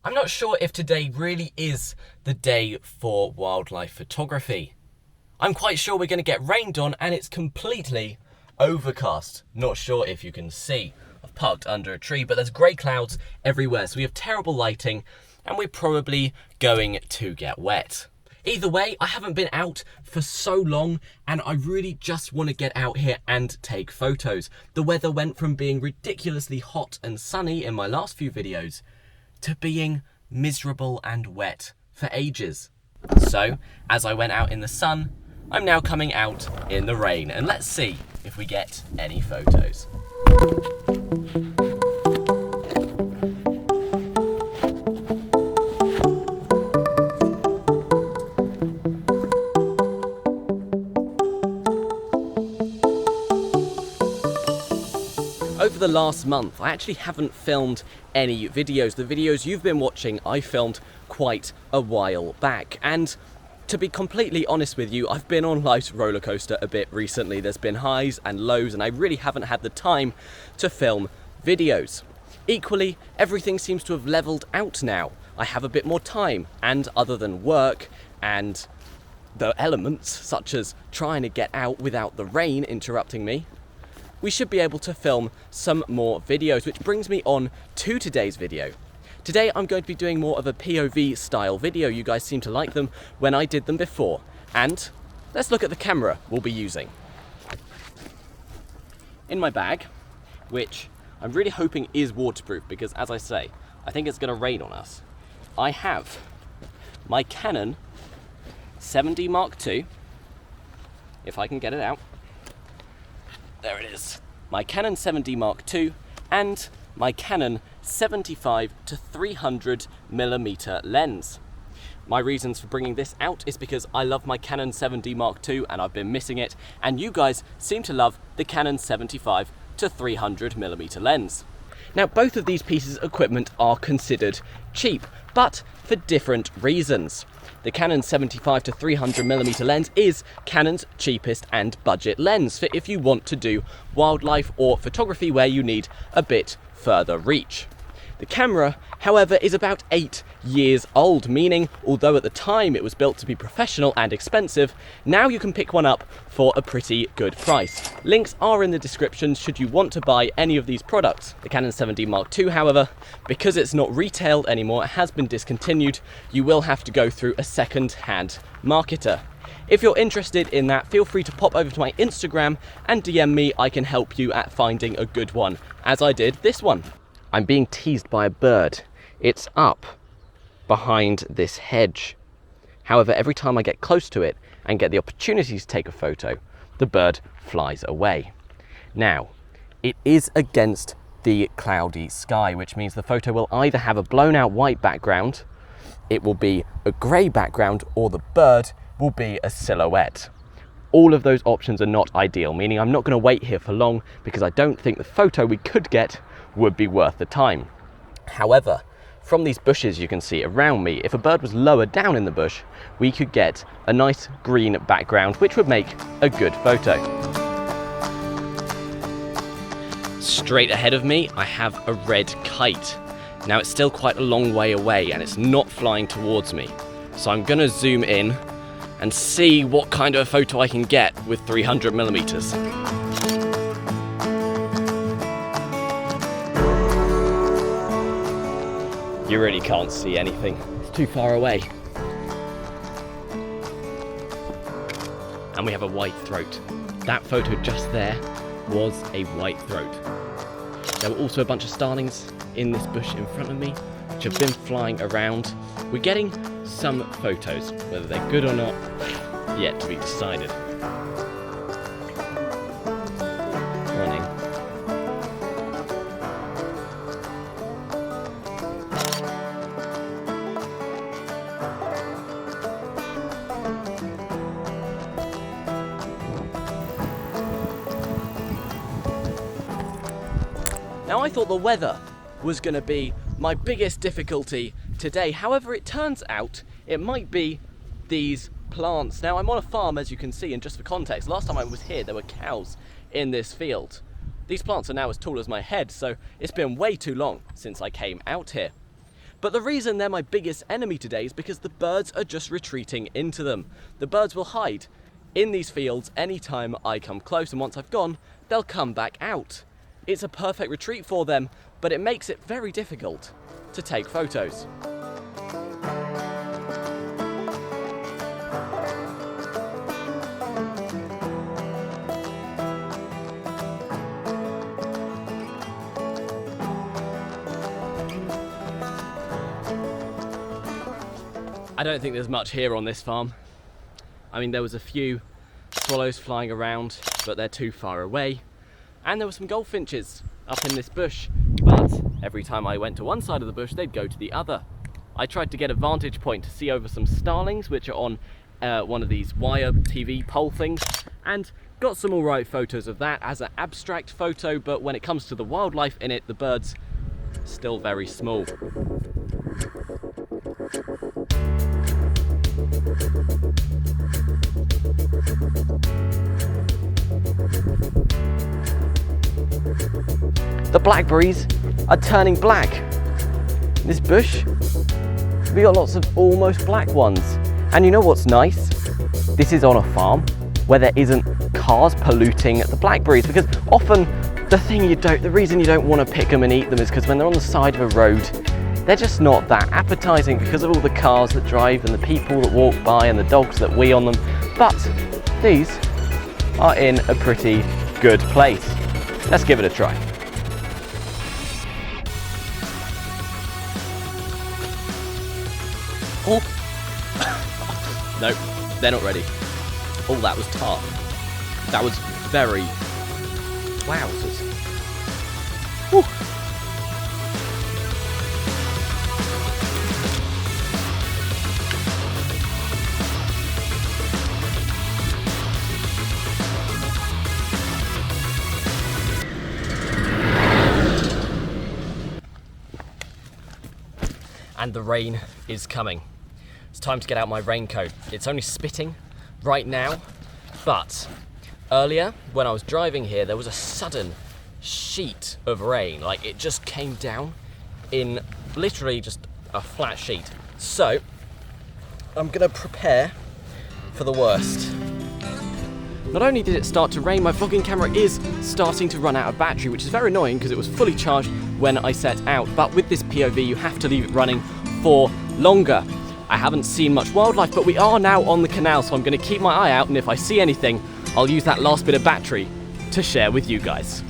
I'm not sure if today really is the day for wildlife photography. I'm quite sure we're going to get rained on and it's completely overcast. Not sure if you can see. I've parked under a tree, but there's grey clouds everywhere, so we have terrible lighting and we're probably going to get wet. Either way, I haven't been out for so long and I really just want to get out here and take photos. The weather went from being ridiculously hot and sunny in my last few videos to being miserable and wet for ages. So, as I went out in the sun, I'm now coming out in the rain, and let's see if we get any photos. Over the last month, I actually haven't filmed any videos. The videos you've been watching, I filmed quite a while back. And to be completely honest with you, I've been on life's roller coaster a bit recently. There's been highs and lows, and I really haven't had the time to film videos. Equally, everything seems to have leveled out now. I have a bit more time, and other than work and the elements, such as trying to get out without the rain interrupting me, we should be able to film some more videos, which brings me on to today's video. Today I'm going to be doing more of a POV style video. You guys seem to like them when I did them before. And let's look at the camera we'll be using. In my bag, which I'm really hoping is waterproof because, as I say, I think it's going to rain on us, I have my Canon 70-2, if I can get it out. There it is. My Canon 70-2 and my Canon 75-300mm lens. My reasons for bringing this out is because I love my Canon 70-2 and I've been missing it, and you guys seem to love the Canon 75-300mm lens. Now, both of these pieces of equipment are considered cheap, but for different reasons. The Canon 75-300mm lens is Canon's cheapest and budget lens for if you want to do wildlife or photography where you need a bit further reach. The camera, however, is about 8 years old, meaning although at the time it was built to be professional and expensive, now you can pick one up for a pretty good price. Links are in the description should you want to buy any of these products. The Canon 70-2, however, because it's not retailed anymore, it has been discontinued, you will have to go through a second-hand marketer. If you're interested in that, feel free to pop over to my Instagram and DM me. I can help you at finding a good one, as I did this one. I'm being teased by a bird. It's up behind this hedge. However, every time I get close to it and get the opportunity to take a photo, the bird flies away. Now, it is against the cloudy sky, which means the photo will either have a blown out white background, it will be a grey background, or the bird will be a silhouette. All of those options are not ideal, meaning I'm not going to wait here for long because I don't think the photo we could get would be worth the time. However, from these bushes you can see around me, if a bird was lower down in the bush, we could get a nice green background, which would make a good photo. Straight ahead of me, I have a red kite. Now it's still quite a long way away and it's not flying towards me. So I'm going to zoom in and see what kind of a photo I can get with 300mm. You really can't see anything. It's too far away. And we have a white throat. That photo just there was a white throat. There were also a bunch of starlings in this bush in front of me, which have been flying around. We're getting some photos, whether they're good or not, yet to be decided. Running. Now, I thought the weather was going to be my biggest difficulty today. However, it turns out it might be these plants. Now, I'm on a farm, as you can see, and just for context, last time I was here there were cows in this field. These plants are now as tall as my head, so it's been way too long since I came out here. But the reason they're my biggest enemy today is because the birds are just retreating into them. The birds will hide in these fields anytime I come close, and once I've gone, they'll come back out. It's a perfect retreat for them, but it makes it very difficult to take photos. I don't think there's much here on this farm. I mean, there was a few swallows flying around, but they're too far away. And there were some goldfinches up in this bush, but every time I went to one side of the bush, they'd go to the other. I tried to get a vantage point to see over some starlings, which are on one of these wire TV pole things, and got some alright photos of that as an abstract photo, but when it comes to the wildlife in it, the birds, still very small. The blackberries are turning black. In this bush, we got lots of almost black ones. And you know what's nice? This is on a farm where there isn't cars polluting the blackberries, because often the reason you don't want to pick them and eat them is because when they're on the side of a road, they're just not that appetizing because of all the cars that drive and the people that walk by and the dogs that wee on them. But these are in a pretty good place. Let's give it a try. Oh, no, they're not ready. Oh, that was tart. That was very wowzers. Whew. And the rain is coming. It's time to get out my raincoat. It's only spitting right now, but earlier when I was driving here, there was a sudden sheet of rain. Like, it just came down in literally just a flat sheet. So I'm gonna prepare for the worst. Not only did it start to rain, my vlogging camera is starting to run out of battery, which is very annoying because it was fully charged when I set out. But with this POV, you have to leave it running for longer. I haven't seen much wildlife, but we are now on the canal, so I'm going to keep my eye out, and if I see anything, I'll use that last bit of battery to share with you guys.